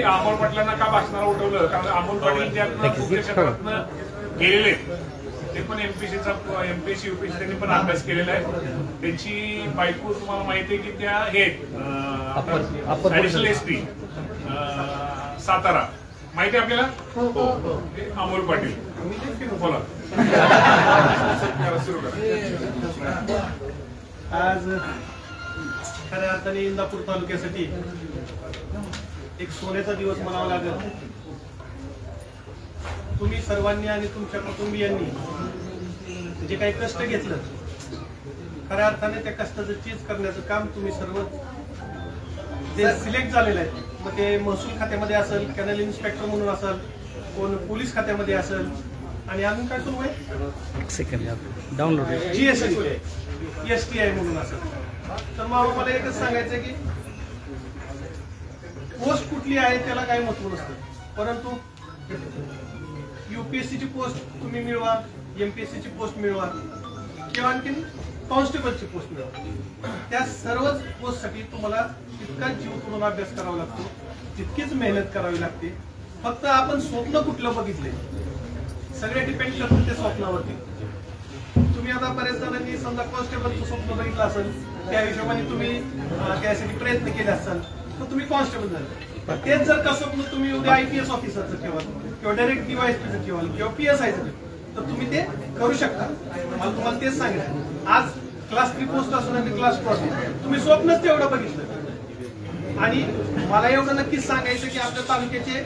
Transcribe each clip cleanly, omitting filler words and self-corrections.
अमोल पाटलांना का भाषणाला उठवलं, कारण अमोल पाटील ज्यातनं क्षेत्रातनं गेलेले ते पण एमपीएससी यूपीएससी त्यांनी पण अभ्यास केलेला आहे. त्यांची बायको तुम्हाला माहिती आहे की त्या हे ऍडिशनल एसपी सातारा माहिती आहे आपल्याला, अमोल पाटील. बोला. आज खऱ्या अर्थाने इंदापूर तालुक्यासाठी एक सोन्याचा दिवस म्हणावा लागेल. तुम्ही सर्वांनी आणि तुमच्या कुटुंबियांनी जे काही कष्ट घेतलं, खऱ्या अर्थाने त्या कष्टाचं चीज करण्याचं काम तुम्ही सर्व जे सिलेक्ट झालेलं आहे, मग ते महसूल खात्यामध्ये असेल, कॅनल इन्स्पेक्टर म्हणून असेल, कोण पोलीस खात्यामध्ये असेल, आणि अजून काय सुरू आहे डाउनलोड GST STI म्हणून असेल. तर मग मला एकच सांगायचं की पोस्ट कुठली आहे त्याला काही महत्व नसतं, परंतु UPSC ची पोस्ट तुम्ही मिळवा, MPSC ची पोस्ट मिळवा किंवा आणखी कॉन्स्टेबलची पोस्ट मिळवा, त्या सर्वच पोस्टसाठी तुम्हाला तितकाच जीव तोडून अभ्यास करावा लागतो, तितकीच मेहनत करावी लागते. फक्त आपण स्वप्न कुठलं बघितले सगळे डिपेंड करतात त्या स्वप्नावरती. तुम्ही आता बरेच जणांनी समजा कॉन्स्टेबलचं स्वप्न बघितलं असेल, त्या हिशोबाने तुम्ही त्यासाठी प्रयत्न केले असाल तर तुम्ही कॉन्स्टेबल झाले. तेच जर का स्वप्न तुम्ही उद्या IPS ऑफिसरचं ठेवाल किंवा डायरेक्ट DYSPचं ठेवाल किंवा PSIचं तर तुम्ही ते करू शकता. मला तुम्हाला तेच सांगितलं, आज क्लास 3 पोस्ट असून आणि क्लास 2 असून तुम्ही स्वप्नच तेवढं बघितलं. आणि मला एवढं नक्कीच सांगायचं की आपल्या तालुक्याचे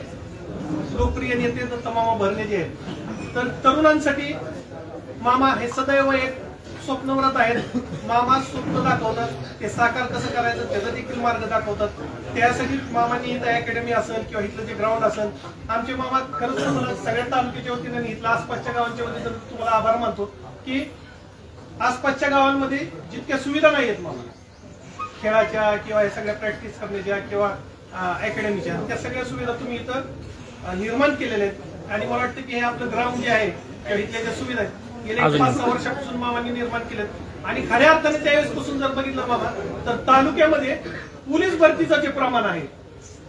लोकप्रिय नेते दत्त मामा भरणे जे आहेत, तर तरुणांसाठी मामा हे सदैव एक स्वप्नव्रत आहेत. मामा स्वप्न दाखवतात, ते साकार कसं करायचं त्याचा देखील मार्ग दाखवतात. त्यासाठी मामांनी इथं अकॅडमी असेल किंवा इथलं जे ग्राउंड असेल, आमचे मामा खरंच मला सगळ्या तालुक्याच्या वतीने आणि इथल्या आसपासच्या गावांच्या वतीने तुम्हाला आभार मानतो की आसपासच्या गावांमध्ये जितक्या सुविधा नाही आहेत मामा खेळाच्या किंवा हे सगळ्या प्रॅक्टिस करण्याच्या किंवा अकॅडमीच्या, त्या सगळ्या सुविधा तुम्ही इथं निर्माण केलेल्या आहेत. आणि मला वाटतं की हे आपलं ग्राउंड जे आहे किंवा इथल्या ज्या सुविधा आहेत गेल्या 5-6 वर्षापासून मामांनी निर्माण केलेत. आणि खऱ्या अर्थाने त्यावेळेसपासून जर बघितलं मामा तर तालुक्यामध्ये पोलीस भरतीचं जे प्रमाण आहे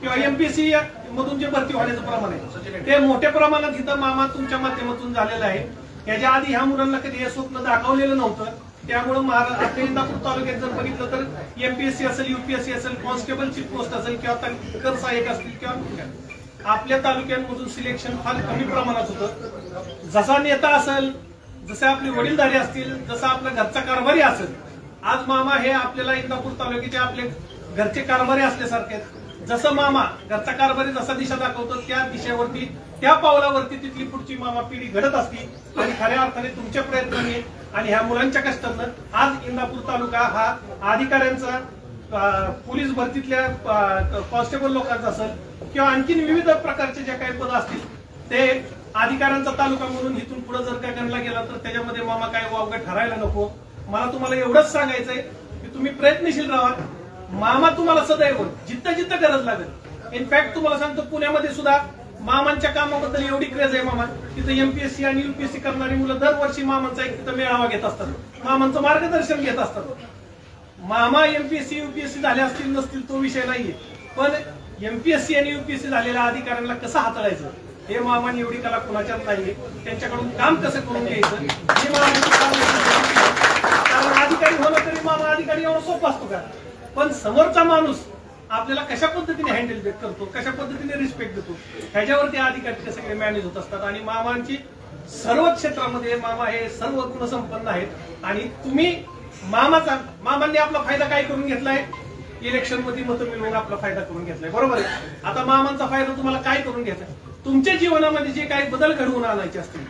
किंवा MPSC मधून जे भरती होण्याचं प्रमाण आहे ते मोठ्या प्रमाणात इथं मामा तुमच्या माध्यमातून झालेलं आहे. याच्या आधी ह्या मुलांना कधी हे स्वप्न दाखवलेलं नव्हतं. त्यामुळे आपल्या इंदापूर तालुक्यात जर बघितलं तर MPSC असेल, UPSC असेल, कॉन्स्टेबलची पोस्ट असेल किंवा कर सहाय्यक असतील किंवा आपल्या तालुक्यांमधून सिलेक्शन फार कमी प्रमाणात होतं. जसा नेता असेल, जसे आपले वडीलधारी असतील, जसा आपला घरचा कारभारी असेल, आज मामा हे आपल्याला इंदापूर तालुक्याचे आपले घरचे कारभारी असल्यासारखे आहेत. जसं मामा घरचा कारभारी जसा दिशा दाखवतो त्या दिशेवरती, त्या पावलावरती तिथली पुढची मामा पिढी घडत असती. आणि खऱ्या अर्थाने तुमच्या प्रयत्नांनी आणि ह्या मुलांच्या कष्टानं आज इंदापूर तालुका हा अधिकाऱ्यांचा, पोलीस भरतीतल्या कॉन्स्टेबल लोकांचा असेल किंवा आणखीन विविध प्रकारचे जे काही पद असतील ते अधिकाऱ्यांचा तालुका म्हणून इथून पुढे जर काय गणला गेला तर त्याच्यामध्ये मामा काय वावगं ठरायला नको. मला तुम्हाला एवढंच सांगायचंय की तुम्ही प्रयत्नशील राहा. मामा तुम्हाला सदैव जिथं जिथं गरज लागेल, इनफॅक्ट तुम्हाला सांगतो पुण्यामध्ये सुद्धा मामांच्या कामाबद्दल एवढी क्रेज आहे मामा, तिथं MPSC आणि UPSC करणारी मुलं दरवर्षी मामांचा एक तिथं मेळावा घेत असतात, मामांचं मार्गदर्शन घेत असतात. मामा MPSC UPSC झाले असतील नसतील तो विषय नाहीये, पण MPSC आणि UPSC झालेल्या अधिकाऱ्यांना कसं हाताळायचं हे मामांनी एवढी कला कुणाच्यात नाहीये. त्यांच्याकडून काम कसं करून घ्यायचं हे मामांचं काम. कारण अधिकारी होणं तरी मामा अधिकारी एवढं सोपं असतो का, पण समोरचा माणूस आपल्याला कशा पद्धतीने हँडल करतो, कशा पद्धतीने रिस्पेक्ट देतो ह्याच्यावरती अधिकारी सगळे मॅनेज होत असतात. आणि मामांची सर्व क्षेत्रामध्ये मामा हे सर्व गुणसंपन्न आहेत. आणि तुम्ही मामांनी आपला फायदा काय करून घेतलाय, इलेक्शन मध्ये मतं मिळवून आपला फायदा करून घेतलाय, बरोबर आहे. आता मामांचा फायदा तुम्हाला काय करून घ्यायचा, तुमच्या जीवनामध्ये जे काही बदल घडवून आणायचे असतील,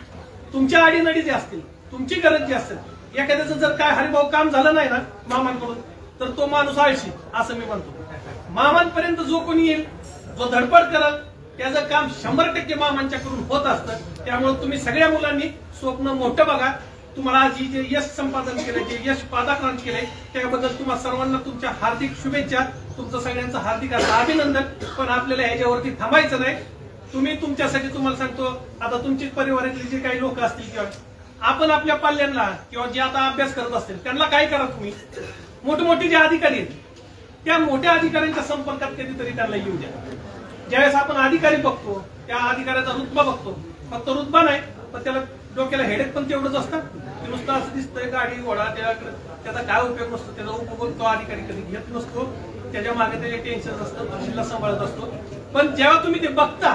तुमच्या अडीनडी जे असतील, तुमची गरज जी असेल, एखाद्याचं जर काय हरिभाऊ काम झालं नाही ना मामांकडून तर तो माणूस आळशी असं मी म्हणतो. मामांपर्यंत जो कोणी येईल, जो धडपड करल त्याचं काम 100% मामांच्याकडून होत असतं. त्यामुळे तुम्ही सगळ्या मुलांनी स्वप्न मोठं बघा. तुम्हाला आज जे यश संपादन केलंय, जे यश पादाक्रांत केलंय त्याबद्दल तुम्हा सर्वांना तुमच्या हार्दिक शुभेच्छा, तुमचं सगळ्यांचं हार्दिक असं अभिनंदन. पण आपल्याला ह्याच्यावरती थांबायचं नाही. तुम्ही तुमच्यासाठी तुम्हाला सांगतो, आता तुमची परिवारातली जे काही लोक असतील किंवा आपण आपल्या पाल्यांना किंवा जे आता अभ्यास करत असतील त्यांना काय करा, तुम्ही मोठमोठे जे अधिकारी आहेत त्या मोठ्या अधिकाऱ्यांच्या संपर्कात कधीतरी त्यांना येऊ द्या. ज्यावेळेस आपण अधिकारी बघतो त्या अधिकाऱ्याचा रुतबा बघतो, फक्त रुतबा नाही पण त्याला डोक्याला हेडेक पण तेवढंच असतं की नुसतं असं दिसतंय गाडी घोडा त्याचा काय उपयोग नसतो, त्याचा उपयोग तो अधिकारी कधी घेत नसतो, त्याच्या मागे त्याचे टेन्शन असतं, तहसीलला सांभाळत असतो. पण जेव्हा तुम्ही ते बघता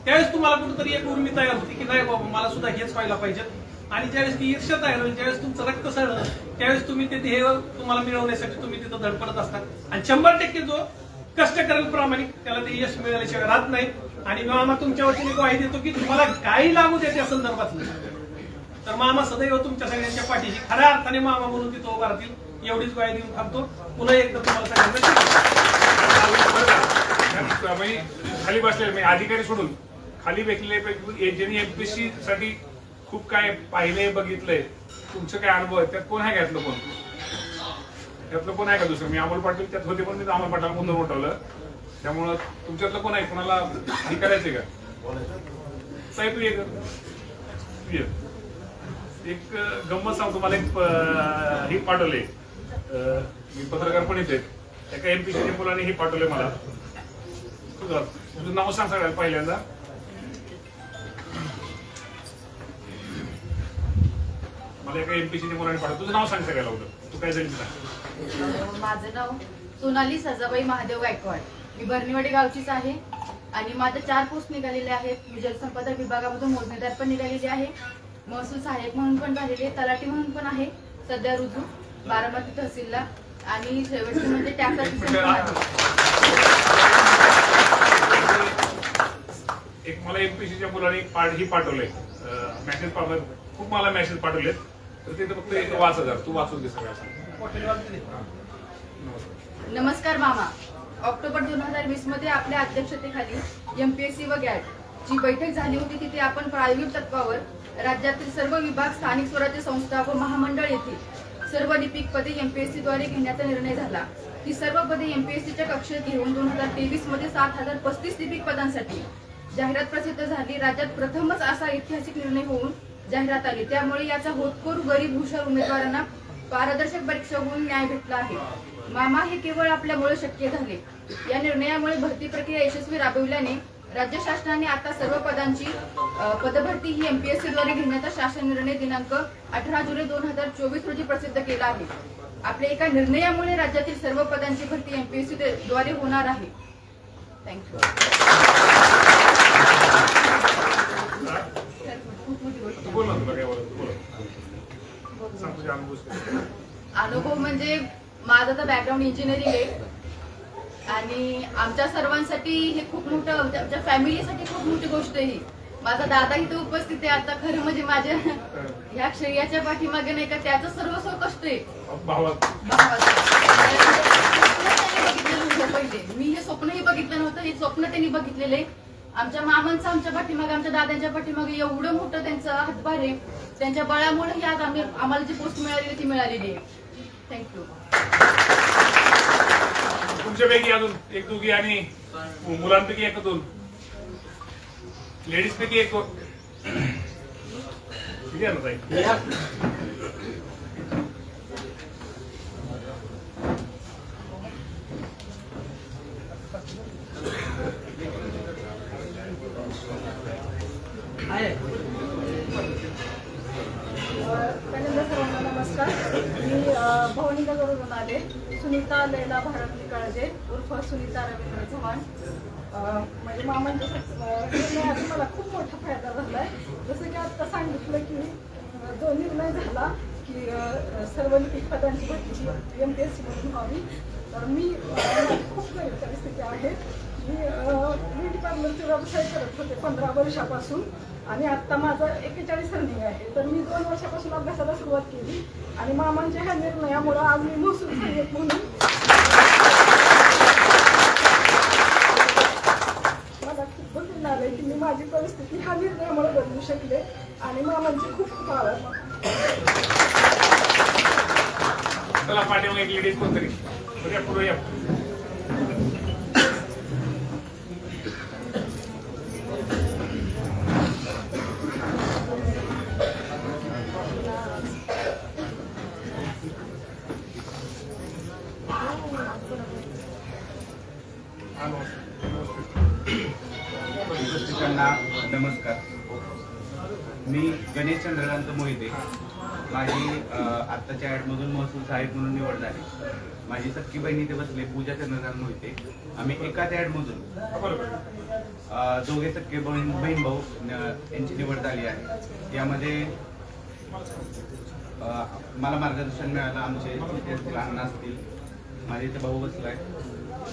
त्यावेळेस तुम्हाला कुठेतरी एक उर्मी तयार होती की नाही बाबा मला सुद्धा हेच व्हायला पाहिजे. आणि ज्यावेळेस ती ईर्ष्या तयार होईल, ज्यावेळेस तुमचं रक्त सळलं, त्यावेळेस तुम्ही ते ध्येय तुम्हाला मिळवण्यासाठी तुम्ही तिथं धडपडत असता. आणि 100% जो कष्ट करेल प्रामाणिक त्याला ते यश मिळाल्याशिवाय राहत नाही. आणि मामा तुमच्या वतीने ग्वाही देतो की तुम्हाला काही लागू द्या त्या संदर्भात तर मामा सदैव तुमच्या सगळ्यांच्या पाठीशी खऱ्या अर्थाने मामा म्हणून तिथं उभा राहतील एवढीच ग्वाही देऊन थांबतो. पुन्हा एकदा तुम्हाला सगळ्यांना खाली बसलेले मी अधिकारी सोडून खाली बसलेले ज्यांनी एमपीएससी साठी खूप काय पाहिलंय बघितलंय तुमचं काय अनुभव आहे त्यात कोण आहे त्यातलं कोण आहे का दुसरं? मी अमोल पाटील त्यात होते पण मी अमोल पाटील म्हणून उठवलं त्यामुळं तुमच्यातलं कोण आहे कोणाला हे करायचंय का? साहेब तू एक गंमत सांगतो. मला एक हे पाठवले मी पत्रकार पण येते एका एमपीसीच्या मुलाने हे पाठवले मला. तुझं नाव सांग सगळ्यात पहिल्यांदा. मला एका एमपीसीच्या मुलाने पाठवलं. तुझं नाव सांग सगळ्याला होतं तू काय झाली सांग. माझं नाव सोनाली सजाबाई महादेव गायकवाड. मी बर्नीवाडी गावचीच आहे आणि माझ्या 4 पोस्ट निघालेले आहेत. मी जलसंपदा विभागामधून मोजणीदार पण निघालेली आहे, महसूल सहाय्यक म्हणून पण झालेले, तलाठी म्हणून पण आहे सध्या रुजू बारामती तहसीलला आणि शेवटचे म्हणजे टॅक्स एक मला एमपीसीच्या मुलाने ही पाठवलंय मेसेज पाठवले खूप मला मेसेज पाठवलेत तर ते फक्त एक वाच तू वाचून दे सगळ्या. नमस्कार मामा. ऑक्टोबर 2020 मध्ये आपल्या अध्यक्षतेखाली एमपीएससी व गॅट जी बैठक झाली होती तिथे आपण प्रायोगिक तत्वावर राज्यातील सर्व विभाग, स्थानिक स्वराज्य संस्था व महामंडळ येथील सर्व लिपिक पदे एमपीएससी द्वारे घेण्याचा निर्णय झाला. ही सर्व पदे एमपीएससीच्या कक्षेत घेऊन 2023 मध्ये 7035 लिपिक पदांसाठी जाहिरात प्रसिद्ध झाली. राज्यात प्रथमच असा ऐतिहासिक निर्णय होऊन जाहिरात आली. त्यामुळे याचा होतकरू गरीब हुशार उमेदवारांना पारदर्शक परीक्षा होऊन न्याय भेटला आहे. मामा हे केवळ आपल्यामुळे शक्य झाले. या निर्णयामुळे भरती प्रक्रिया यशस्वी राबविल्याने राज्य शासनाने आता सर्व पदांची पदभरती ही एमपीएससी द्वारे घेण्याचा शासन निर्णय दिनांक 18 जुलै 2024 रोजी प्रसिद्ध केला आहे. आपल्या एका निर्णयामुळे राज्यातील सर्व पदांची भरती एमपीएससी द्वारे होणार आहे. थँक्यू. अनुभव म्हणजे माझा तर बॅकग्राऊंड इंजिनिअरिंग आहे आणि आमच्या सर्वांसाठी हे खूप मोठं आमच्या फॅमिलीसाठी खूप मोठी गोष्ट आहे. माझा दादा इथे उपस्थित आहे आता. खरं म्हणजे माझ्या ह्या श्रेयाच्या पाठीमागे नाही का त्याचं सर्वस्व कष्ट आहे. पहिले मी हे स्वप्नही बघितलं नव्हतं, हे स्वप्न त्यांनी बघितलेले. आमच्या मामांचं आमच्या पाठीमागे आमच्या दादांच्या पाठीमागे एवढं मोठं त्यांचं हातभार आहे. त्यांच्या बळामुळे ही आज आम्हाला जी पोस्ट मिळालेली ती मिळालेली आहे. थँक्यू. तुमच्यापैकी अजून एक दोघी आणि मुलांपैकी एक दोन लेडीज पैकी एक ठीक आहे ना ताई. पहिल्यांदा सर्वांना नमस्कार. मी भवानीनगरवरून आले. सुनीता लैला भारती काळजे उर्फ सुनीता रवींद्र चव्हाण. म्हणजे मामांच्या निर्णयाचा मला खूप मोठा फायदा झाला आहे. जसं की आता सांगितलं की जो निर्णय झाला की सर्व लिपिक पदांची भरती एमपीएससी मधून व्हावी तर मी खूप गरीब परिस्थिती आहे. मी ब्युटी पार्लरचा व्यवसाय करत होते 15 वर्षापासून आणि आता माझं 41 रनिंग आहे. तर मी 2 वर्षापासून अभ्यासाला सुरुवात केली आणि मामांच्या ह्या निर्णयामुळे आज मी महसूल सहाय्यक म्हणून मला खूप बदलून आलंय की मी माझी परिस्थिती ह्या निर्णयामुळे बदलू शकले आणि मामांचे खूप खूप आभार. चला पाठीमागे एक लेडीज कोणतरी पुढे या. उपस्थितांना नमस्कार. मी गणेश चंद्रकांत मोहिते. माझी आत्ताच्या ॲडमधून महसूल सहाय्यक म्हणून निवड झाली. माझी सख्खी बहिणी इथे बसले, पूजा चंद्रकांत मोहिते. आम्ही एकाच ॲडमधून दोघे सख्खे बहीण भाऊ यांची निवड झाली आहे. यामध्ये मला मार्गदर्शन मिळालं. आमचे अण्णा असतील, माझे इथे भाऊ बसलाय,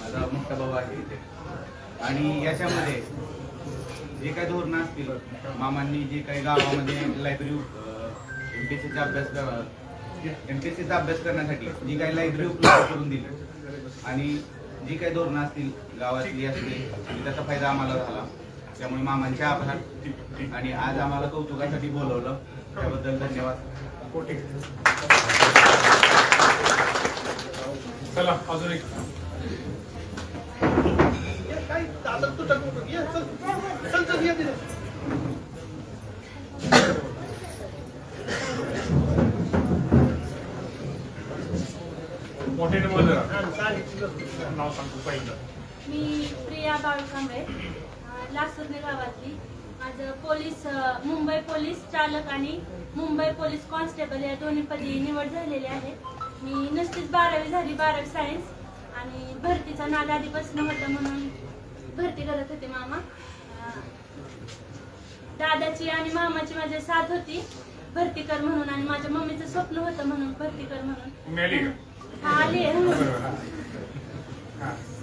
माझा मोठा भाऊ आहे इथे. आणि याच्यामध्ये जे काही धोरणं असतील, मामांनी जे काही गावामध्ये लायब्ररी एमपीएससीचा अभ्यास करण्यासाठी जी काही लायब्ररी उपलब्ध करून दिली आणि जी काही धोरणं असतील गावातली असतील त्याचा फायदा आम्हाला झाला. त्यामुळे मामांचे आभार. आणि आज आम्हाला कौतुकासाठी बोलवलं त्याबद्दल धन्यवाद. चला अजून एक काय दादा तुझा चल चल ये तिथे. मोठे नाव सांगतो पहिलं. मी प्रिया बाळकांबळे, लासुर्णे गावातली. माझं मुंबई पोलीस चालक आणि मुंबई पोलीस कॉन्स्टेबल या दोन्ही पदी निवड झालेली आहे. मी नुसतीच 12वी झाली, 12वी सायन्स. आणि भरतीचा नाद आधीपासून होता म्हणून भरती करत होते मामा. दादाची आणि मामाची माझी साथ होती भरती कर म्हणून, आणि माझ्या मम्मीचं स्वप्न होतं म्हणून भरती कर म्हणून. आली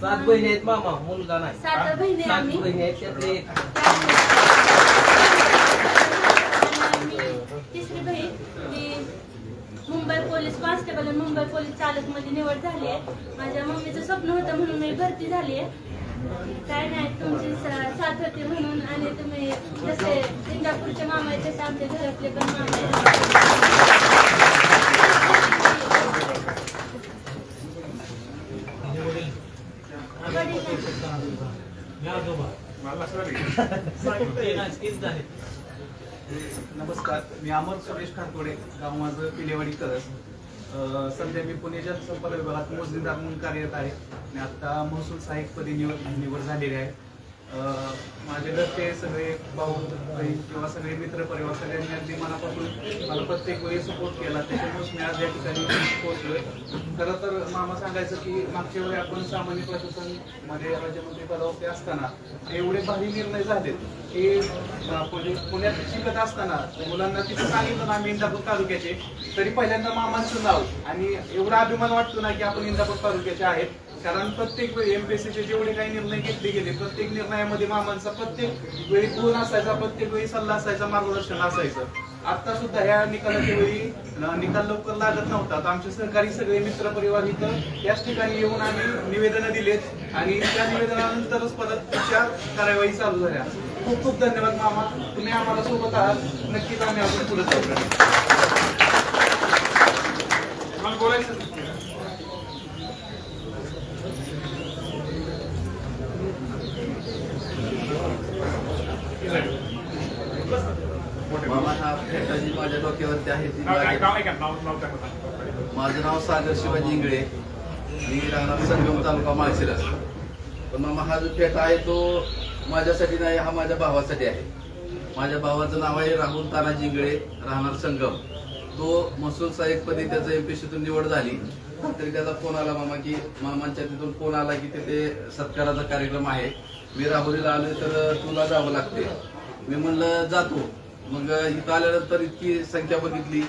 7 बहिणी आहेत मामा, मुलगा नाही. 7 बहिणी 7 बहिणी आहेत, त्यातले एक. तिसरी बहीण ही मुंबई पोलीस कॉन्स्टेबल आणि मुंबई पोलीस चालक मध्ये निवड झाली आहे. माझ्या मम्मीचं स्वप्न होतं म्हणून मी भरती झाली आहे. काय नाही, तुमची साथ होती म्हणून. आणि तुम्ही जसे इंदापूरचे मामा आहेत तसे आमच्या घरातले पण मामा आहेत. नमस्कार. मी अमर सुरेश ठाकोडे, गाव माझं पिलेवाडी करस. सध्या मी पुणे जनसंपर्क विभागात मोजणीदार म्हणून कार्यरत आहे आणि आता महसूल सहाय्यकपदी निवड झालेली आहे. माझे घरचे सगळे भाऊ बहीण किंवा सगळे मित्र परिवार सगळ्यांनी अगदी मनापासून मला प्रत्येक वेळी सपोर्ट केला. त्याच्यामुळेच मी आज या ठिकाणी पोहोचलोय. खरं तर मामा सांगायचं की मागच्या वेळी आपण सामान्य प्रशासन मध्ये राज्यमंत्री पदावरती असताना एवढे भारी निर्णय झालेत की पुण्यात शिकत असताना मुलांना तिथं सांगितलं ना आम्ही इंदापूर तालुक्याचे, तरी पहिल्यांदा मामांचं नाव आणि एवढा अभिमान वाटतो ना की आपण इंदापूर तालुक्याचे आहेत. कारण प्रत्येक वेळी एमपीएससीचे जेवढे काही निर्णय घेतले गेले प्रत्येक निर्णयामध्ये मामांचा प्रत्येक वेळी गुण असायचा, प्रत्येक वेळी सल्ला असायचा, मार्गदर्शन असायचं. आता सुद्धा ह्या निकालाच्या वेळी निकाल लवकर लागत नव्हता तर आमचे सहकारी सगळे मित्र परिवार इथं याच ठिकाणी येऊन आम्ही निवेदनं दिलेत आणि त्या निवेदनानंतरच परत पुढच्या कार्यवाही चालू झाल्या. खूप खूप धन्यवाद मामा, तुम्ही आम्हाला सोबत आहात. नक्कीच आम्ही अजून पुढे जाऊ. बोलायचं मामा हा फेटाजी माझ्या डोक्यावरती आहे. माझं नाव सागर शिवाजी इंगळे, मी राहणार संगम तालुका माळशिरस. पण मामा हा जो फेटा आहे तो माझ्यासाठी नाही, हा माझ्या भावासाठी आहे. माझ्या भावाचं नाव आहे राहुल तानाजी इंगळे, राहणार संगम. तो महसूल सहाय्यकपदी त्याचं एमपीएससीतून निवड झाली. तरी त्याचा फोन आला मामा की मामांच्या तिथून फोन आला की तिथे सत्काराचा कार्यक्रम आहे, मी राहुरीला आलोय तर तुला जावं लागते. मी म्हणलं जातो. मग इथं आल्यानंतर इतकी संख्या बघितली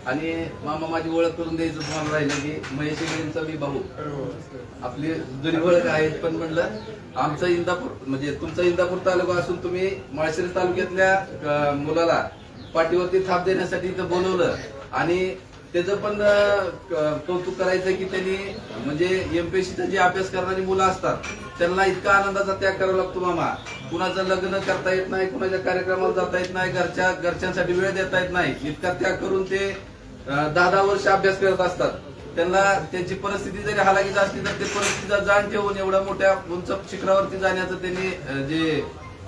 आणि मामा माझी ओळख करून द्यायचं तुम्हाला राहिलं की महेश इंगळेंचा मी भाऊ, आपली जुनी ओळख आहे. पण म्हणलं आमचा इंदापूर म्हणजे तुमचा इंदापूर तालुका असून तुम्ही माळशिरस तालुक्यातल्या मुलाला पाठीवरती थाप देण्यासाठी इथं बोलवलं. आणि त्याचं पण कौतुक करायचं की त्यांनी म्हणजे एमपीएससीचा जे अभ्यास करणारी मुलं असतात त्यांना इतका आनंदाचा त्याग करावा लागतो मामा. कुणाचं लग्न करता येत नाही, कुणाच्या कार्यक्रमाला जाता येत नाही, घरच्यांसाठी वेळ देता येत नाही, इतका त्याग करून ते 10-10 वर्ष अभ्यास करत असतात. त्यांना त्यांची परिस्थिती जरी हालाकीची असली तर ते परिस्थितीचा जाण ठेवून एवढ्या मोठ्या उंच शिखरावरती जाण्याचं त्यांनी जे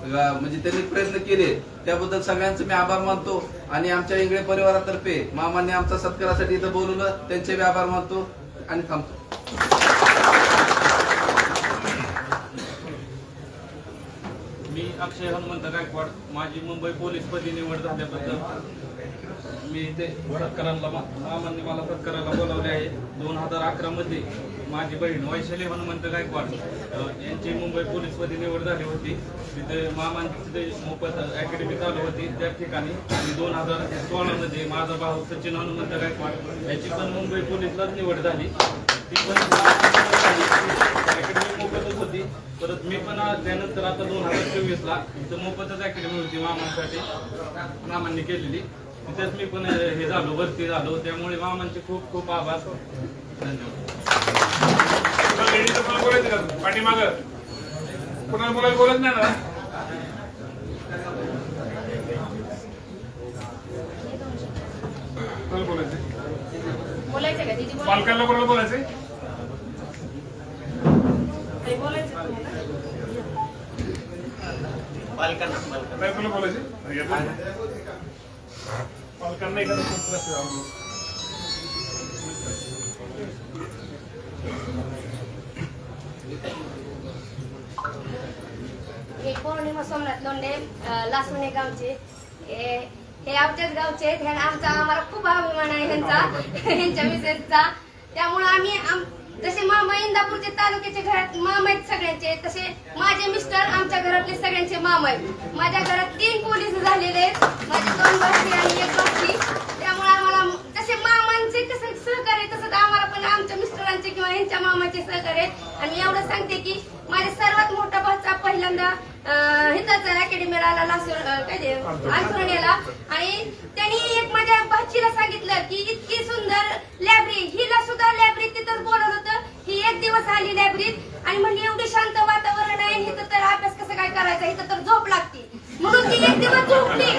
म्हणजे त्यांनी प्रयत्न केले त्याबद्दल सगळ्यांचे मी आभार मानतो. आणि आमच्या इंगळे परिवारातर्फे मामांनी आमच्या सत्कारासाठी इथं बोलवलं, त्यांचे मी आभार मानतो आणि थांबतो. अक्षय हनुमंत गायकवाड. माझी मुंबई पोलीसपदी निवड झाल्याबद्दल मी इथे सत्काराला मामांनी मला सत्काराला बोलावले आहे. 2011 मध्ये माझी बहीण वैशाली हनुमंत गायकवाड यांची मुंबई पोलीसपदी निवड झाली होती. तिथे मामांची तिथे मोफत अकॅडमी चालू होती त्या ठिकाणी. आणि 2016 मध्ये माझा भाऊ सचिन हनुमंत गायकवाड याची पण मुंबई पोलीसलाच निवड झाली. ती पण अकॅडमी मोफतच होती. परत मी पण त्यानंतर आता 2024ला इथं मोफतच अकॅडमी होती मामांसाठी मामांनी केलेली. तिथेच मी पण हे झालो भरती झालो. त्यामुळे मामांचे खूप खूप आभार. धन्यवाद. बोलायचं का पाठीमाग कोणाला बोलायला बोलत नाही ना. बोलायचं का तिची पालकांना कोणाला बोलायचंय. काय तुला बोलायचे पालकांना एखादा मी पौर्णिमा सोमनाथ लोंढे लासवणे गावचे. हे आमच्याच गावचे आहेत. आमचा आम्हाला खूप अभिमान आहे ह्यांच्या मिसेसचा. त्यामुळे आम्ही जसे मामा इंदापूरचे तालुक्याचे घरात मामा आहेत सगळ्यांचे, तसे माझे मिस्टर आमच्या घरातले सगळ्यांचे मामा आहेत. माझ्या घरात 3 पोलीस झालेले आहेत, माझे 2 भाची आणि 1 भाची. त्यामुळे आम्हाला जसे मामांचे कसं सहकार्य तसंच आम्हाला पण आमच्या मिस्टरांचे किंवा यांच्या मामाचे सहकार्य. आणि एवढं सांगते की माझ्या सर्वात मोठा भाचा पहिल्यांदा हिताचा अकॅडमीला आला अंथरुण्याला. आणि त्यांनी एक माझ्या भाचीला सांगितलं की इतकी सुंदर लायब्ररी, हिला सुद्धा लायब्ररी तिथंच बोलवलं होतं. ही एक दिवस आली लायब्ररीत आणि म्हणली एवढी शांत वातावरण आहे, इथं तर अभ्यास कसं काय करायचा, इथं तर झोप लागते. म्हणून ती एक दिवस झोपली.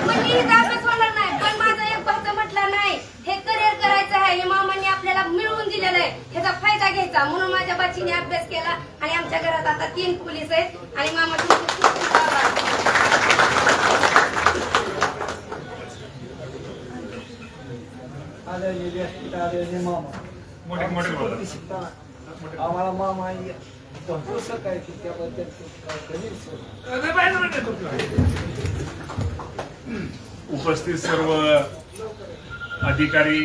म्हणली इथं अभ्यास होणार नाही. पण माझा एक भाचा म्हटला नाही, हे करिअर करायचं आहे, हे मामांनी आपल्याला मिळवून दिलेलं आहे, ह्याचा फायदा घ्यायचा. म्हणून माझ्या बाचीने अभ्यास केला आणि आमच्या घरात आता 3 पोलीस आहेत. आणि मामाचे खूप खूप आभार. आम्हाला मामा भरपूर सकाळी त्याबद्दल उपस्थित सर्व अधिकारी,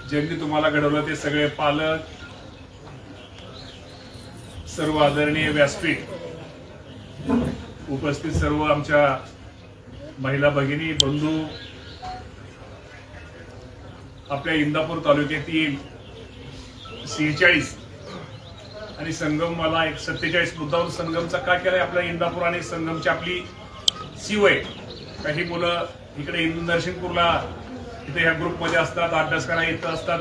ज्यांनी तुम्हाला घडवलं ते सगळे पालक, सर्व आदरणीय व्यासपीठ, उपस्थित सर्व आमच्या महिला भगिनी बंधू, आपल्या इंदापूर तालुक्यातील 46 आणि संगम मला 47 मुद्दावर संगमचा का केलाय आपल्या इंदापूर आणि संगमची आपली सीओए. काही मुलं इकडे नरसिंगपूरला इथे ह्या ग्रुपमध्ये असतात, अभ्यास करायला इथं असतात.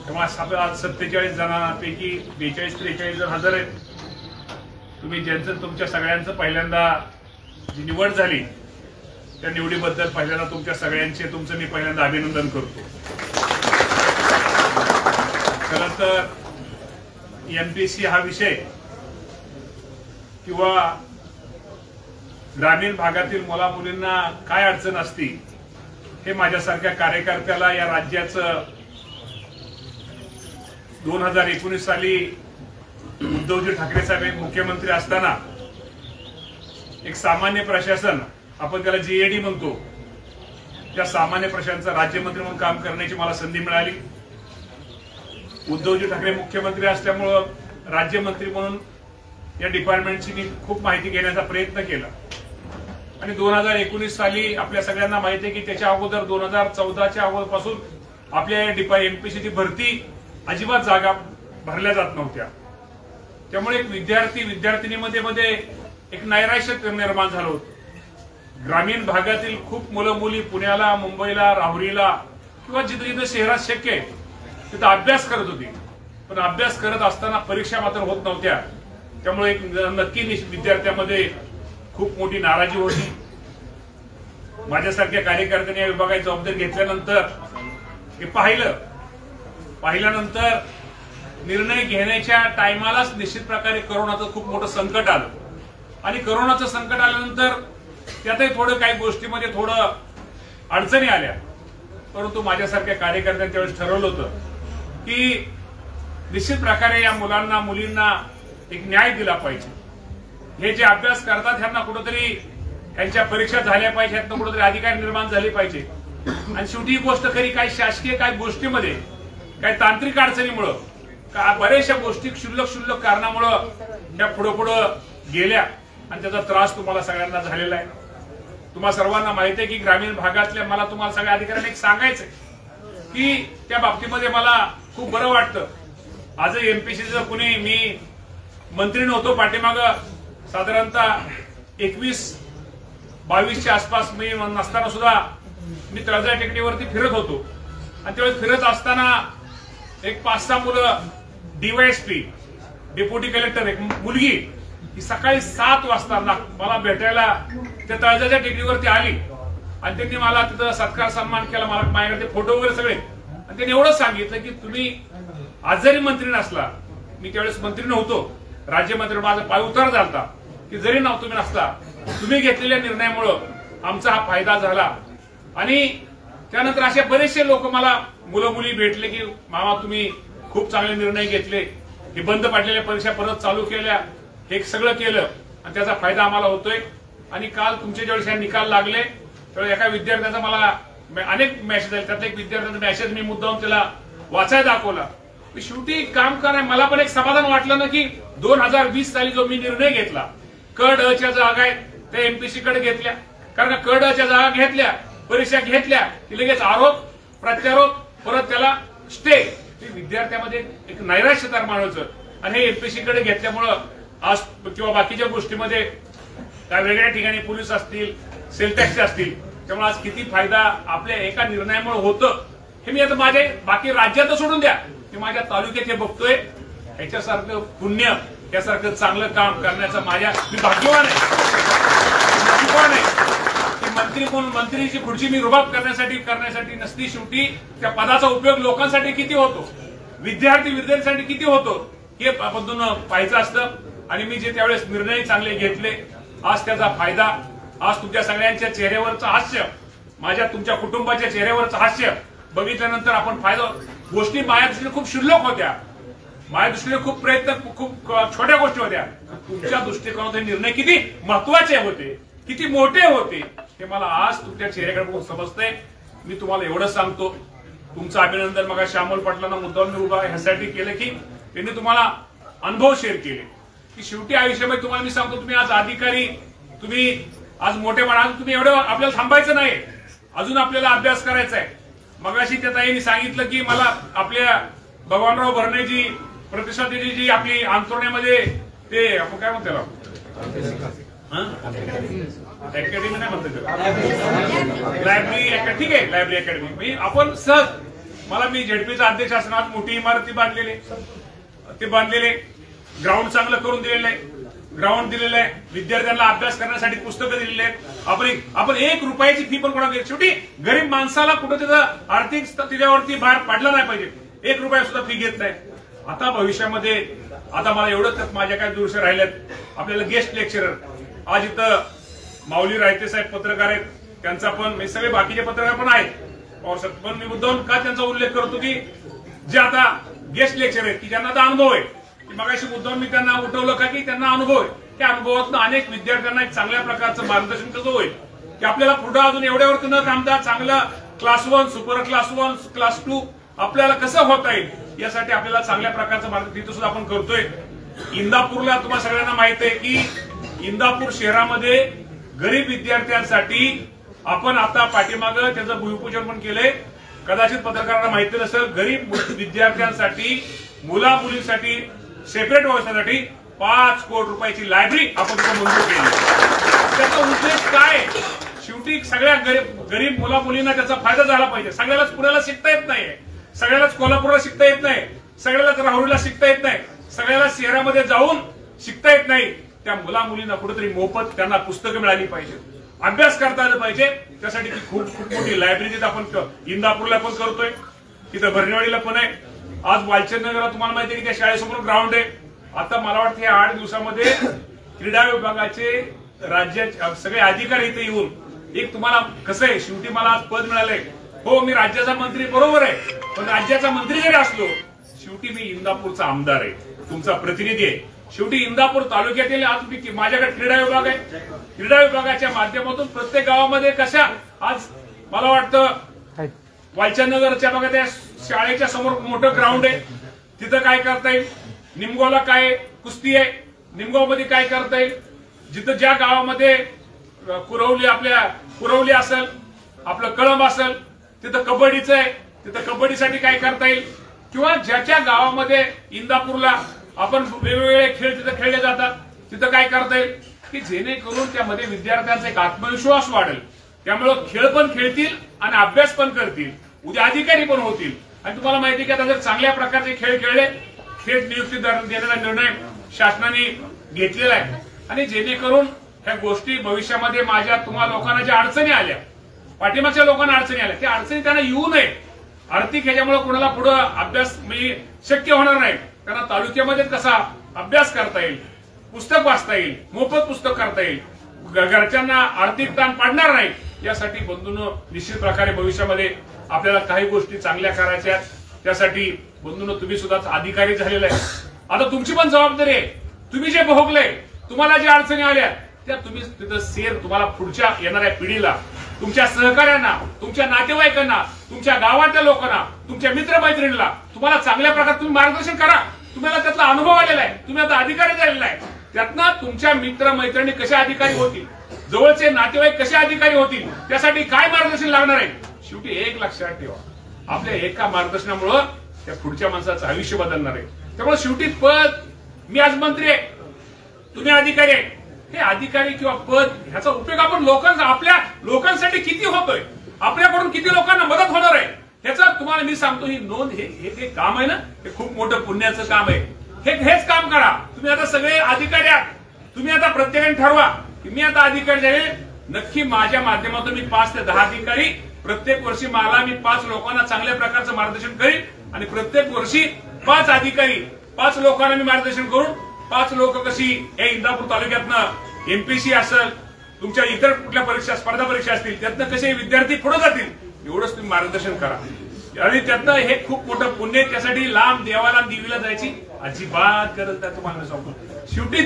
तेव्हा आज 47 जणांपैकी 42-43 जण हजर आहेत. तुम्ही ज्यांचं तुमच्या सगळ्यांचं पहिल्यांदा जी निवड झाली त्या निवडीबद्दल पहिल्यांदा तुमच्या सगळ्यांचे तुमचं मी पहिल्यांदा अभिनंदन करतो. खरं तर एमपीएससी हा विषय किंवा ग्रामीण भागातील मुला मुलींना काय अडचण असती हे माझ्यासारख्या कार्यकर्त्याला या राज्याचं 2019 साली उद्धवजी ठाकरे साहेब मुख्यमंत्री असताना एक सामान्य प्रशासन, आपण त्याला जीएडी म्हणतो, त्या सामान्य प्रशासनाचा राज्यमंत्री म्हणून काम करण्याची मला संधी मिळाली. उद्धवजी ठाकरे मुख्यमंत्री असल्यामुळं राज्यमंत्री म्हणून या डिपार्टमेंटची मी खूप माहिती घेण्याचा प्रयत्न केला. आणि 2019 साली आपल्या सगळ्यांना माहिती आहे की त्याच्या अगोदर 2014च्या अगोदरपासून आपल्या एमपीएससीची भरती अजिबात जागा भरल्या जात नव्हत्या. त्यामुळे एक विद्यार्थिनीमध्ये एक नैराश्य निर्माण झालं होतं. ग्रामीण भागातील खूप मुलं मुली पुण्याला, मुंबईला, राहुरीला किंवा जिथं जिथं शहरात शक्य आहे तिथं अभ्यास करत होती. पण अभ्यास करत असताना परीक्षा मात्र होत नव्हत्या. त्यामुळे एक नक्की विद्यार्थ्यांमध्ये खूप मोठी नाराजी होती. माझ्यासारख्या कार्यकर्त्यांनी या विभागाची जबाबदारी घेतल्यानंतर हे पाहिल्यानंतर निर्णय घेण्याच्या टायमालाच निश्चित प्रकारे करोनाचं खूप मोठं संकट आलं. आणि करोनाचं संकट आल्यानंतर त्यातही थोडं काही गोष्टीमध्ये थोडं अडचणी आल्या. परंतु माझ्यासारख्या कार्यकर्त्यांनी त्यावेळेस ठरवलं होतं की निश्चित प्रकारे या मुलांना मुलींना एक न्याय दिला पाहिजे. हे जे अभ्यास करतात ह्यांना कुठेतरी त्यांच्या परीक्षा झाल्या पाहिजे, ह्यातनं कुठेतरी अधिकार निर्माण झाले पाहिजे. आणि शेवटी ही गोष्ट खरी काही शासकीय काही गोष्टीमध्ये काही तांत्रिक अडचणीमुळं बऱ्याचशा गोष्टी क्षुल्लक कारणामुळं त्या पुढं गेल्या आणि त्याचा त्रास तुम्हाला सगळ्यांना झालेला आहे. तुम्हाला सर्वांना माहिती आहे की ग्रामीण भागातल्या मला तुम्हाला सगळ्या अधिकाऱ्यांना एक सांगायचंय की त्या बाबतीमध्ये मला खूप बरं वाटतं. आज एमपीसीचं कुणी मी मंत्री नव्हतो पाठीमाग साधारणतः 21-22च्या आसपास मी नसताना सुद्धा मी तळजाई टेकडीवरती फिरत होतो आणि त्यावेळेस फिरत असताना एक 5-6 मुलं डीवायएसपी डेप्युटी कलेक्टर एक मुलगी ही सकाळी 7 वाजता मला भेटायला त्या तळजाच्या टेकडीवरती आली आणि त्यांनी मला तिथं सत्कार सन्मान केला. मला माझ्याकडे फोटो वगैरे सगळे आणि त्यांनी एवढंच सांगितलं की तुम्ही आज जरी मंत्री नसला, मी त्यावेळेस मंत्री नव्हतो, राज्यमंत्री माझा पाय उतार झालता, की जरी तुम्ही नसला तुम्ही घेतलेल्या निर्णयामुळं आमचा हा फायदा झाला. आणि त्यानंतर असे बरेचसे लोक मला मुलं मुली भेटले की मामा तुम्ही खूप चांगले निर्णय घेतले, हे बंद पडलेल्या परीक्षा परत चालू केल्या, हे सगळं केलं आणि त्याचा फायदा आम्हाला होतोय. आणि काल तुमचे ज्यावेळेस हे निकाल लागले त्यावेळेस एका विद्यार्थ्याचा मला अनेक मेसेज आले, त्यातला एक विद्यार्थ्याचा मेसेज मी मुद्दाम त्याला वाचायला दाखवला. शेवटी काम कराय मला पण एक समाधान वाटलं ना की 2020 साली जो मी निर्णय घेतला, क ड च्या जागा आहेत त्या एमपीसी कडे घेतल्या, कारण क ड च्या जागा घेतल्या, परीक्षा घेतल्या की लगेच आरोप प्रत्यारोप परत त्याला स्टे, विद्यार्थ्यामध्ये एक नैराश्य निर्माण व्हायचं. आणि हे एमपीसी कडे घेतल्यामुळं आज किंवा बाकीच्या गोष्टीमध्ये काय वेगळ्या ठिकाणी पोलीस असतील, सेल टॅक्स असतील, त्यामुळे आज किती फायदा आपल्या एका निर्णयामुळे होतं हे मी आता माझ्या बाकी राज्यात सोडून द्या, मी माझ्या तालुक्यात हे बघतोय. ह्याच्यासारखं पुण्य, त्यासारखं चांगलं काम करण्याचा मी भाग्यवान आहे. मंत्री म्हणून मंत्रीची खुर्ची मी रुबाब करण्यासाठी नसती. शेवटी त्या पदाचा उपयोग लोकांसाठी किती होतो, विद्यार्थ्यांसाठी किती होतो हे आपण पाहायचं असतं. आणि मी जे त्यावेळेस निर्णय चांगले घेतले, आज त्याचा फायदा, आज तुमच्या सगळ्यांच्या चेहऱ्यावरचं हास्य, माझ्या तुमच्या कुटुंबाच्या चेहऱ्यावरचं हास्य बघितल्यानंतर आपण फायदा, गोष्टी माझ्या दृष्टीने खूप क्षुल्लक होत्या, माझ्या दृष्टीने खूप प्रयत्न, खूप छोट्या गोष्टी होत्या, तुमच्या दृष्टिकोनातून निर्णय किती महत्वाचे होते, किती मोठे होते हे मला आज तुमच्या चेहऱ्याकडे बघून समजतंय. मी तुम्हाला एवढंच सांगतो, तुमचं अभिनंदन मग श्यामल पाटलांना मुद्दाम मी उभा ह्यासाठी केलं की त्यांनी तुम्हाला अनुभव शेअर केले की शेवटी आयुष्यामध्ये तुम्हाला मी सांगतो, तुम्ही आज अधिकारी, तुम्ही आज मोठे म्हणाल, तुम्ही एवढं आपल्याला थांबायचं नाही, अजून आपल्याला अभ्यास करायचा आहे. मगाशी त्या ताईंनी सांगितलं की मला आपल्या भगवानराव भरणेजी प्रतिष्ठातेची जी आपली अंतरण्यामध्ये ते आपण काय म्हणतो अकॅडमी नाही म्हणतो, लायब्ररी, ठीक आहे लायब्ररी अकॅडमी, आपण सहज मला मी झेडपीचा अध्यक्ष असताना मोठी इमारती बांधलेले ग्राउंड चांगलं करून दिलेलं आहे, ग्राउंड दिलेलं आहे, विद्यार्थ्यांना अभ्यास करण्यासाठी पुस्तकं दिलेली आहेत. आपण 1 रुपयाची फी पण कोणा, शेवटी गरीब माणसाला कुठं त्याचा आर्थिक त्याच्यावरती बाहेर पडला नाही पाहिजे, 1 रुपया सुद्धा फी घेत नाही. आता भविष्यामध्ये आता मला एवढंच माझ्या काय दूरशे राहिल्यात, आपल्याला गेस्ट लेक्चरर आज इथं माऊली रायते साहेब पत्रकार आहेत, त्यांचा पण सगळे बाकीचे पत्रकार पण आहेत, पण मी मुद्दाम का त्यांचा उल्लेख करतो की जे आता गेस्ट लेक्चर आहेत की ज्यांना आता अनुभव आहे, मगाशी मुद्दाम मी त्यांना उठवलं का की त्यांना अनुभव आहे, त्या अनुभवातून अनेक विद्यार्थ्यांना एक चांगल्या प्रकारचं मार्गदर्शन कसं होईल की आपल्याला पुढे अजून एवढ्यावरती न थांबता चांगलं क्लास 1, सुपर क्लास 1, क्लास 2 आपल्याला कसं होता येईल यासाठी आपल्याला चांगल्या प्रकारचं मार्गदर्शन सुद्धा आपण करतोय. इंदापूरला तुम्हाला सगळ्यांना माहित आहे की इंदापूर शहरामध्ये गरीब विद्यार्थ्यांसाठी आपण आता पाठीमागं त्याचं भूमिपूजन पण केलंय, कदाचित पत्रकारांना माहिती नसेल, गरीब विद्यार्थ्यांसाठी, मुला मुलींसाठी सेपरेट व्यवस्थेसाठी 5 कोटी रुपयाची लायब्ररी आपण तिथे मंजूर केली. त्याचा उद्देश काय, शेवटी सगळ्या गरीब मुला मुलींना त्याचा फायदा झाला पाहिजे. सगळ्यालाच पुण्याला शिकता येत नाही, सगळ्यालाच कोल्हापूरला शिकता येत नाही, सगळ्यालाच राहुरीला शिकता येत नाही, सगळ्याला शहरामध्ये जाऊन शिकता येत नाही. त्या मुला मुलींना कुठेतरी मोफत त्यांना पुस्तकं मिळाली पाहिजे, अभ्यास करता आलं पाहिजे. त्यासाठी ती खूप मोठी लायब्ररी तिथं आपण इंदापूरला पण करतोय, तिथं भरणेवाडीला पण आहे. आज वालचंदनगरला तुम्हाला माहिती आहे की त्या शाळेसमोर ग्राउंड आहे. आता मला वाटतं या 8 दिवसामध्ये क्रीडा विभागाचे राज्याचे सगळे अधिकारी इथे येऊन एक तुम्हाला कसं आहे, शेवटी मला आज पद मिळालंय, हो मी राज्याचा मंत्री बरोबर आहे, पण राज्याचा मंत्री जरी असलो शेवटी मी इंदापूरचा आमदार आहे, तुमचा प्रतिनिधी आहे. शेवटी इंदापूर तालुक्यातील आज माझ्याकडे क्रीडा विभाग आहे. क्रीडा विभागाच्या माध्यमातून प्रत्येक गावामध्ये कशा आज मला वाटतं वालचंदनगरच्या भागात त्या शाळेच्या समोर मोठं ग्राउंड आहे, तिथं काय करता येईल, निमगावला काय कुस्ती आहे, निमगावमध्ये काय करता येईल, जिथं ज्या गावामध्ये कुरवली असेल, आपलं कळंब असेल, तिथं कबड्डीचं आहे, तिथं कबड्डीसाठी काय करता येईल, किंवा ज्याच्या गावामध्ये इंदापूरला आपण वेगवेगळे खेळ तिथं खेळले जातात, तिथं काय करता येईल की जेणेकरून त्यामध्ये विद्यार्थ्यांचा एक आत्मविश्वास वाढेल. त्यामुळं खेळ पण खेळतील आणि अभ्यास पण करतील, उद्या अधिकारी पण होतील. आणि तुम्हाला माहिती की आता जर चांगल्या प्रकारचे खेळ खेळले, थेट नियुक्ती देण्याचा निर्णय शासनाने घेतलेला आहे. आणि जेणेकरून ह्या गोष्टी भविष्यामध्ये तुम्हा लोकांना ज्या अडचणी आल्या, पाठीमागच्या लोकांना अडचणी आल्या, त्या अडचणी त्यांना येऊ नये. आर्थिक ह्याच्यामुळे कोणाला पुढे अभ्यास शक्य होणार नाही. त्यांना तालुक्यामध्ये कसा अभ्यास करता येईल, पुस्तक वाचता येईल, मोफत पुस्तक करता येईल, घरच्यांना आर्थिक ताण पाडणार नाही, यासाठी बंधूंनो निश्चित प्रकारे भविष्यामध्ये आपल्याला काही गोष्टी चांगल्या करायच्या. त्यासाठी बंधूंनो तुम्ही सुद्धा अधिकारी झालेला आहे. आता तुमची पण जबाबदारी आहे. तुम्ही जे भोगलंय, तुम्हाला ज्या अडचणी आल्या त्या तुम्ही तिथं तुम्हाला पुढच्या येणाऱ्या पिढीला, तुमच्या सहकार्यांना, तुमच्या नातेवाईकांना, तुमच्या गावातल्या लोकांना, तुमच्या मित्रमैत्रिणीला तुम्हाला चांगल्या प्रकारे तुम्ही मार्गदर्शन करा. तुम्हाला त्यातला अनुभव आलेला आहे, तुम्ही आता अधिकारी झालेला आहे. त्यातनं तुमच्या मित्रमैत्रिणी कशा अधिकारी होतील, जवळचे नातेवाईक कसे अधिकारी होतील, त्यासाठी काय मार्गदर्शन लागणार आहे. शेवटी एक लक्षात ठेवा, आपल्या एका मार्गदर्शनामुळं त्या पुढच्या माणसाचं आयुष्य बदलणार आहे. त्यामुळे शेवटी पद, मी आज मंत्री आहे, तुम्ही अधिकारी आहे, हे अधिकारी किंवा पद ह्याचा उपयोग आपण आपल्या लोकांसाठी किती होतोय, आपल्याकडून किती लोकांना मदत होणार आहे, ह्याचा तुम्हाला मी सांगतो. ही नोंद, हे काम आहे ना, हे खूप मोठं पुण्याचं काम आहे. हेच काम करा. तुम्ही आता सगळे अधिकारी आहात. तुम्ही आता प्रत्येकाने ठरवा की मी आता अधिकारी झाले, नक्की माझ्या माध्यमातून मी 5 ते 10 अधिकारी प्रत्येक वर्षी मला मी 5 लोकांना चांगल्या प्रकारचं मार्गदर्शन करीन. आणि प्रत्येक वर्षी 5 अधिकारी 5 लोकांना मी मार्गदर्शन करून 5 लोक कशी हे इंदापूर तालुक्यातनं एमपीसी असेल, तुमच्या इतर कुठल्या परीक्षा, स्पर्धा परीक्षा असतील, त्यातनं कसे विद्यार्थी पुढे जातील, एवढंच तुम्ही मार्गदर्शन करा. आणि त्यातनं हे खूप मोठं पुण्य. त्यासाठी लांब देवाला देवीला जायची अजिबात गरज नाही. तुम्हाला सांगतो, शेवटी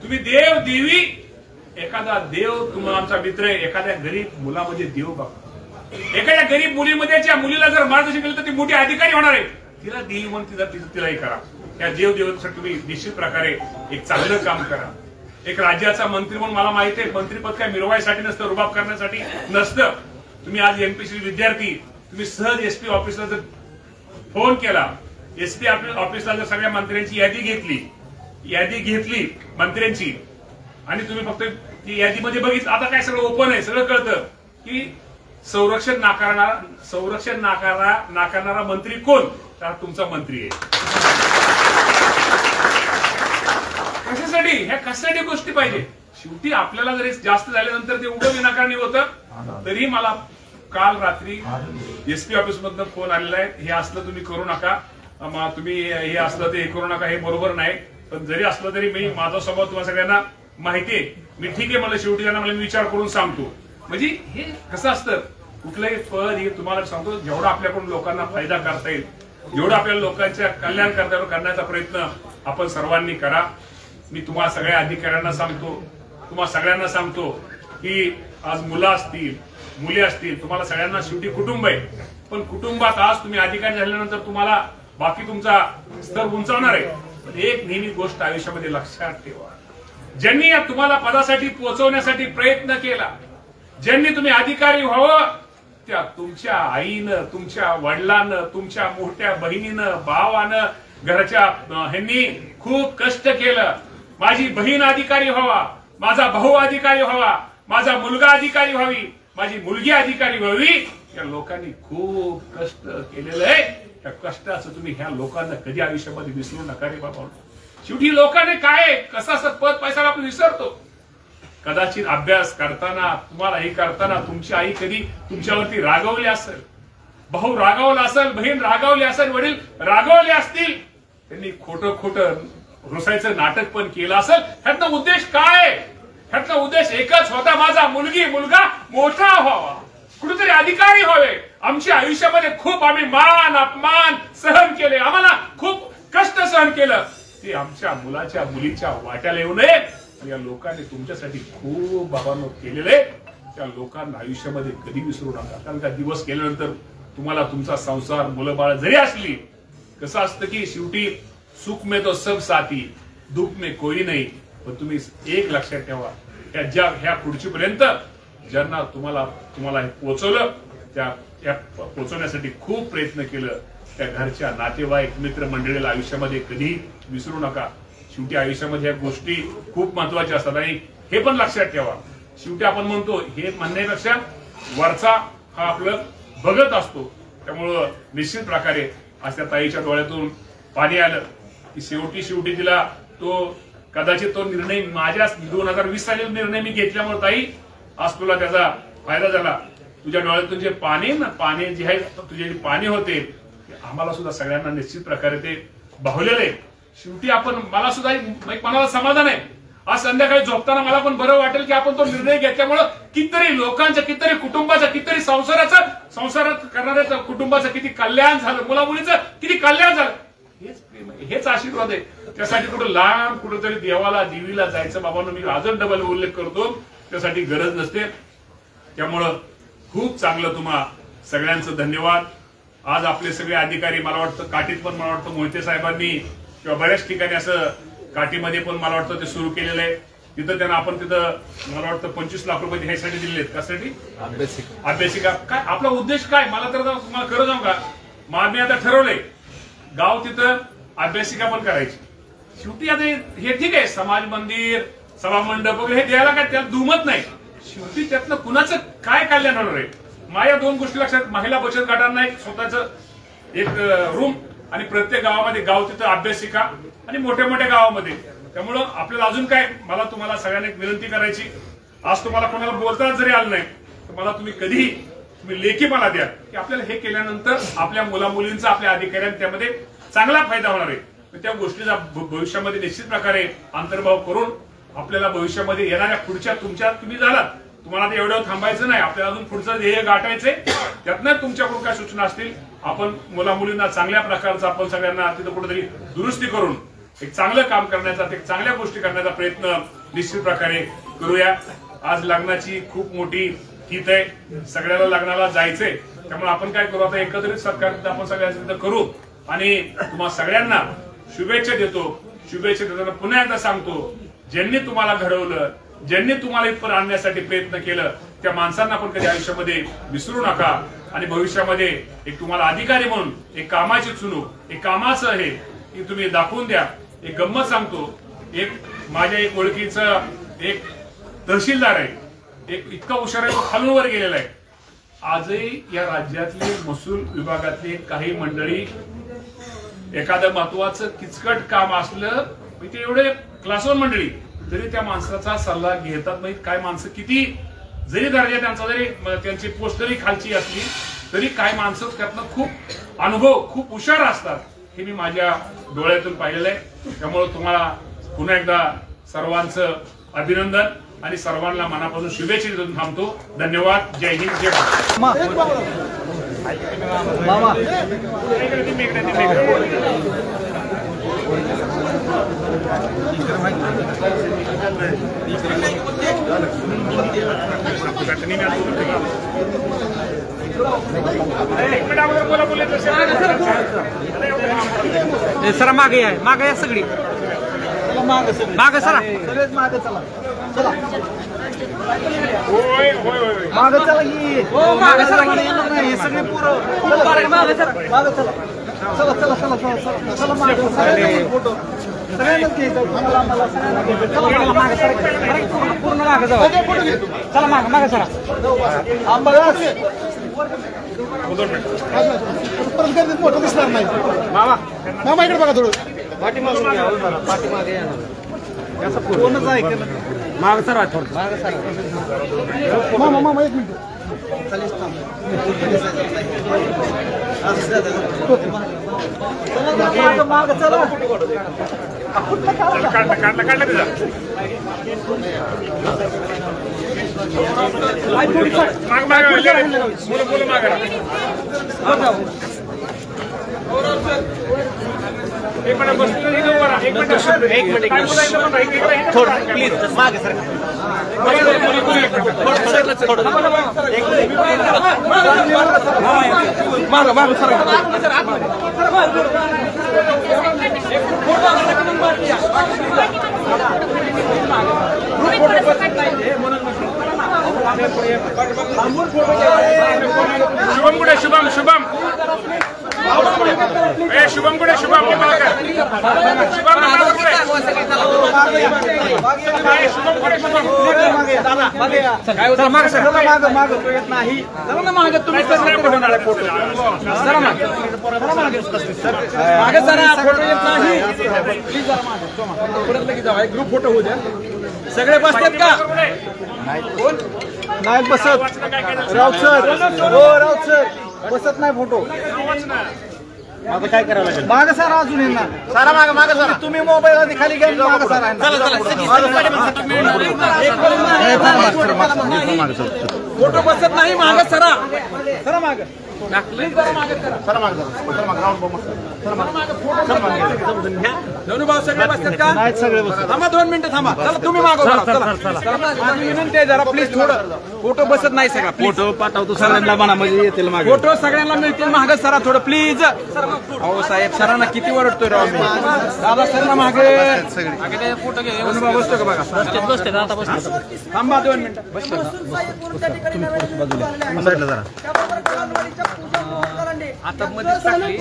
तुम्ही देव देवी, एखादा देव तुम्हाला आमचा मित्र आहे. एखाद्या गरीब मुलामध्ये देव बघा, एखाद्या गरीब मुलीमध्ये मुलीला जर मार्गदर्शन केलं तर ती मोठी अधिकारी होणार आहे. तिला देवी म्हणून तिलाही करा. त्या देवदेवसाठी तुम्ही निश्चित प्रकारे एक चांगलं काम करा. एक राज्याचा मंत्री म्हणून मला माहिती आहे, मंत्रीपद काय मिरवायसाठी नसतं, रुबाब करण्यासाठी नसतं. तुम्ही आज एमपीसी विद्यार्थी, तुम्ही सहज एसपी ऑफिसला जर फोन केला, एसपी ऑफिसला जर सगळ्या मंत्र्यांची यादी घेतली मंत्र्यांची, आणि तुम्ही फक्त ती यादीमध्ये बघितलं, आता काय सगळं ओपन आहे, सगळं कळतं की संरक्षण नाकारणारा मंत्री कोण, तर तुमचा मंत्री आहे. कशासाठी गोष्टी पाहिजे. शेवटी आपल्याला जरी जास्त झाल्यानंतर ते उघड विनाकारणी होतं. तरी मला काल रात्री एसपी ऑफिस मधून फोन आलेला आहे, हे असलं तुम्ही करू नका, तुम्ही हे असलं ते करू नका, हे बरोबर नाही. पण जरी असलं तरी मी माझा स्वभाव तुम्हाला सगळ्यांना माहिती आहे. मी ठीक आहे, मला शेवटी त्यांना मी विचार करून सांगतो. म्हणजे हे कसं असतं, कुठलंही पद हे तुम्हाला सांगतो, जेवढा आपल्याकडून लोकांना फायदा करता येईल, जेवढं आपल्याला लोकांच्या कल्याण करण्याचा प्रयत्न आपण सर्वांनी करा. मी तुम्हाला सगळ्या अधिकाऱ्यांना सांगतो, तुम्हाला सगळ्यांना सांगतो की आज मुलं असतील, मुली असतील, तुम्हाला सगळ्यांना शेवटी कुटुंब आहे. पण कुटुंबात आज तुम्ही अधिकारी झाल्यानंतर तुम्हाला बाकी तुमचा स्तर उंचावणार आहे. पण एक नेहमी गोष्ट आयुष्यामध्ये लक्षात ठेवा, ज्यांनी तुम्हाला पदासाठी पोहोचवण्यासाठी प्रयत्न केला, ज्यांनी तुम्ही अधिकारी व्हावं, त्या तुमच्या आईनं, तुमच्या वडिलांनं, तुमच्या मोठ्या बहिणीनं, भावानं, घरच्या ह्यांनी खूप कष्ट केलं. माझी बहीण अधिकारी व्हावा, माझा भाऊ अधिकारी व्हावा, माझा मुलगा अधिकारी व्हावी, माझी मुलगी अधिकारी व्हावी, या लोकांनी खूप कष्ट केलेलं आहे. त्या कष्टाचं तुम्ही ह्या लोकांना कधी आयुष्यामध्ये विसरू नका रे बाबा. शेवटी लोकांनी काय कसं असं पद पैसा आपण विसरतो. कदाचित अभ्यास करताना, तुम्हाला हे करताना तुमची आई कधी तुमच्यावरती रागवली असेल, भाऊ रागावला असेल, बहीण रागावली असेल, वडील रागावले असतील, त्यांनी खोटं रुसायचं नाटक पण केलं असेल. ह्याचा उद्देश काय? ह्याचा उद्देश एकच होता, माझा मुलगा मोठा व्हावा, कुठेतरी अधिकारी व्हावे. आमच्या आयुष्यामध्ये खूप आम्ही मान अपमान सहन केले, आम्हाला खूप कष्ट सहन केलं. ते आमच्या मुलाच्या मुलीच्या वाट्याला येऊ नये. या लोकांनी तुमच्यासाठी खूप बाबांनो केलेले, त्या लोकांना आयुष्यामध्ये कधी विसरू नका. कारण का दिवस केल्यानंतर तुम्हाला तुमचा संसार मुलं बाळ जरी असली, कसं असतं की शेवटी सुख में तो सब साथी, दुःख में कोई नाही. पण तुम्ही एक लक्षात ठेवा, ह्या खुर्चीपर्यंत ज्यांना तुम्हाला हे पोहोचवलं, त्या पोहोचवण्यासाठी खूप प्रयत्न केलं, त्या घरच्या नातेवाईक मित्रमंडळीला आयुष्यामध्ये कधी विसरू नका. शेवटी आयुष्यामध्ये ह्या गोष्टी खूप महत्वाच्या असतात. आणि हे पण लक्षात ठेवा, शेवटी आपण म्हणतो हे म्हणण्यापेक्षा वरचा हा आपलं बघत असतो. त्यामुळं निश्चित प्रकारे आज त्या ताईच्या डोळ्यातून पाणी आलं की शेवटी तिला तो कदाचित तो निर्णय माझ्या 2020 साली निर्णय मी घेतल्यामुळे ताई आज तुला त्याचा फायदा झाला. तुझ्या डोळ्यातून जे पाणी जे आहे तुझे जे पाणी होते आम्हाला सुद्धा सगळ्यांना निश्चित प्रकारे ते भावलेले. शेवटी आपण मला सुद्धा मनाला समाधान आहे. आज संध्याकाळी झोपताना मला पण बरं वाटेल की आपण तो निर्णय घेतल्यामुळं कितीतरी लोकांच्या, कितीतरी कुटुंबाचं, कितीतरी संसारात करणाऱ्या कुटुंबाचं किती कल्याण झालं, मुलामुलीचं किती कल्याण झालं. हेच आशीर्वाद आहे. त्यासाठी कुठं लांब कुठेतरी देवीला जायचं बाबांनो मी अजून डबल उल्लेख करतो, त्यासाठी गरज नसते. त्यामुळं खूप चांगलं तुम्हा सगळ्यांचं धन्यवाद. आज आपले सगळे अधिकारी मला वाटतं काठीत पण मला वाटतं मोहिते साहेबांनी किंवा बऱ्याच ठिकाणी असं काठीमध्ये पण मला वाटतं ते सुरू केलेलं आहे. तिथं त्यांना आपण तिथं मला वाटतं 25 लाख रुपये ह्यासाठी दिलेत. कशासाठी? अभ्यासिका. काय आपला उद्देश काय मला तर तुम्हाला खरं जाऊ का, मी आता ठरवलंय गाव तिथं अभ्यासिका पण करायची. शेवटी आता हे ठीक आहे, समाज मंदिर सभा मंडप वगैरे हे द्यायला काय त्याला दुमत नाही. शेवटी त्यातनं कुणाचं काय कल्याण होणार आहे. माझ्या 2 गोष्टी लक्षात, महिला बचत गटांना एक स्वतःच एक रूम आणि प्रत्येक गावामध्ये गाव तिथं अभ्यासिका आणि मोठ्या मोठ्या गावामध्ये. त्यामुळं आपल्याला अजून काय मला तुम्हाला सगळ्यांना एक विनंती करायची, आज तुम्हाला कोणाला बोलता जरी आलं नाही तर मला तुम्ही लेखी मला द्या की आपल्याला हे केल्यानंतर आपल्या मुलामुलींचा आपल्या अधिकाऱ्यांना त्यामध्ये चांगला फायदा होणार आहे. त्या गोष्टीचा भविष्यामध्ये निश्चित प्रकारे अंतर्भाव करून आपल्याला भविष्यामध्ये येणाऱ्या पुढच्या तुम्ही झालात, तुम्हाला ते एवढं थांबायचं नाही, आपल्याला अजून पुढचं ध्येय गाठायचंय. त्यातनं तुमच्याकडून काय सूचना असतील आपण मुलामुलींना चांगल्या प्रकारचं आपण सगळ्यांना तिथं कुठेतरी दुरुस्ती करून एक चांगलं काम करण्याचा, एक चांगल्या गोष्टी करण्याचा प्रयत्न निश्चित प्रकारे करूया. आज लग्नाची खूप मोठी हित आहे, सगळ्याला लग्नाला जायचंय. त्यामुळे आपण काय करू आता एकत्रित सत्कार आपण सगळ्यांचं करू आणि तुम्हाला सगळ्यांना शुभेच्छा देतो. शुभेच्छा देताना पुन्हा एकदा सांगतो, ज्यांनी तुम्हाला घडवलं, ज्यांनी तुम्हाला इथपर्यंत आणण्यासाठी प्रयत्न केलं त्या माणसांना पण कधी आयुष्यामध्ये विसरू नका. आणि भविष्यामध्ये एक तुम्हाला अधिकारी म्हणून एक कामाची चुनूक, एक कामाचं हे की तुम्ही दाखवून द्या. एक गंमत सांगतो, माझ्या एक ओळखीचं एक तहसीलदार आहे, एक इतका हुशार आहे, तो खालून वर गेलेला आहे. आजही या राज्यातली महसूल विभागातली काही मंडळी एखादं महत्वाचं किचकट काम असलं ते एवढे क्लास 1 मंडळी तरी त्या माणसाचा सल्ला घेतात. म्हणजे काय माणसं किती जरी दर्जा त्यांचा जरी त्यांची पोस्ट जरी खालची असली तरी काय माणसं त्यातनं खूप अनुभव खूप हुशार असतात. हे मी माझ्या डोळ्यातून पाहिलेलं आहे. त्यामुळे तुम्हाला पुन्हा एकदा सर्वांचं अभिनंदन आणि सर्वांना मनापासून शुभेच्छा देऊन थांबतो. धन्यवाद. जय हिंद, जय सरा मागे या सगळी मागे सरा सगळेच मागे चला चला होय मागे चला की मागे सरा नाही सगळे पुरं मागे चला चला चला चला चला चला मागे सगळे फोटो सगळ्यांनाच घ्यायचं मला सगळ्यांना घ्यायचं. चला मागे सरा पूर्ण मागे जाऊ. चला मागे सरा आंबादास परत मोठं दिसणार नाही. मामा इकडे बघा थोडं पाठीमागे कोणच आहे मागे सर मामा मामा एक मिनिट माग चला काढला तिला माग माग मुलं माग एक मिनिट बसलेलं इथं उभं राहा. एक मिनिट काय बोलायचं पण नाही. थोडं प्लीज मागे सर मागं मागं सर शुभम कुठे शुभम शुभम शुभम कुठे शुभम शुभम ग्रुप फोटो होऊ द्या. सगळे बसतात का? नाही बसत. राऊत सर हो राऊत सर बसत नाही फोटो. आता काय करावं लागेल? मागं सर अजून येणार सारा मागं मागं सर तुम्ही मोबाईल आधी खाली घ्या. मागं सर फोटो बसत नाही. मागं सरा सरा मागं भाऊ सगळे बसतात का? नाही सगळे बसतात. थांबा 2 मिनिटं थांबा. चला तुम्ही मागं माझी विनंती आहे जरा प्लीज थोडं. फोटो बसत नाही सगळा. फोटो पाठवतो सरांना म्हणा म्हणजे येतील मागे. फोटो सगळ्यांना मिळतील. मागं सरा थोडं प्लीज. अहो साहेब सरांना किती ओरडतोय राव मी. दादा सरांना मागे फोटो घे. बसतो का बघा. बसते आता बसतो. थांबा 2 मिनिटं. बसतो साईडला जरा आता मध्ये टाकली.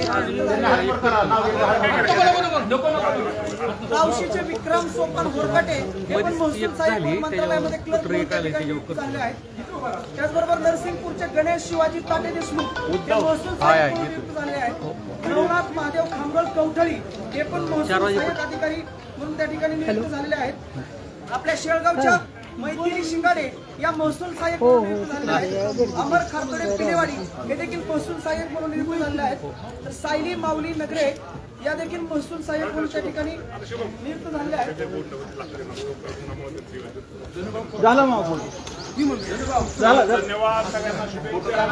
रावशीचे विक्रम सोपान होरकाटे हे पण महसूल साहेब मंत्रालयामध्ये क्लर्क म्हणून झाले आहेत. त्याचबरोबर नरसिंगपूरचे गणेश शिवाजी ताटे देशमुख हे महसूल साहेब नियुक्त झाले आहेत. नवनाथ महादेव खामगळ कवठळी हे पण महसूल सहाय्यक अधिकारी म्हणून त्या ठिकाणी नियुक्त झालेले आहेत. आपल्या शेळगावच्या मैथिली शिंगाडे या महसूल सहाय्यक म्हणून नियुक्त झालेल्या आहेत. अमर खारतोडे पिलेवाडी हे देखील महसूल सहाय्यक म्हणून नियुक्त झालेले आहेत. तर सायली माऊली नगरे या देखील महसूल सहाय्यक म्हणून त्या ठिकाणी नियुक्त झालेले आहेत. झालं मग झालं. धन्यवाद सगळ्यांना शुभेच्छा.